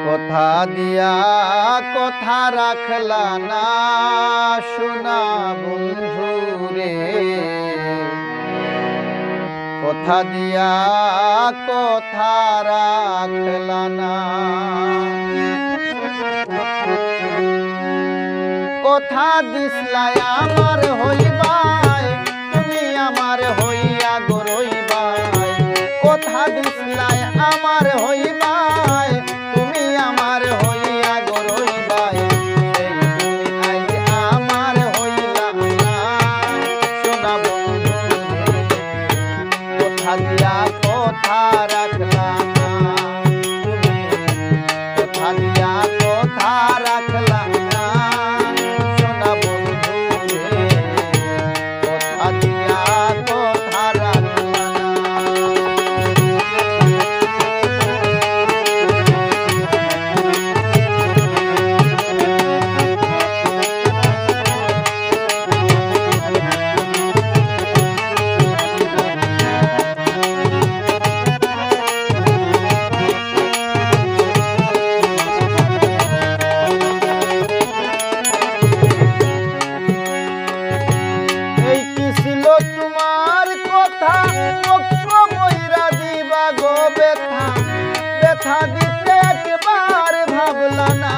কথা দিয়া কথা রাখলা না সোনা বন্ধু রে, কথা দিয়া কথা রাখলা না। কথা দিসলাই আমার হইবাই, তুমি আমার হইয়া গরইবাই। কথা দিসলাই আমার হইবাই, তুমি আমার হইয়া গরইবাই। সেই তুমি আজ আমার হইলা না সোনা বন্ধু রে, কথা দিয়া কথা রাখলা না। তুমি কথা দিয়া কথা রাখলা না সোনা বন্ধু রে, কথা দিয়া কথা রাখলা না। এই কি ছিল তোমার কথা, চক্র বইরা দিবা গো ব্যথা, ব্যথা দিতে একবার ভাবলা না।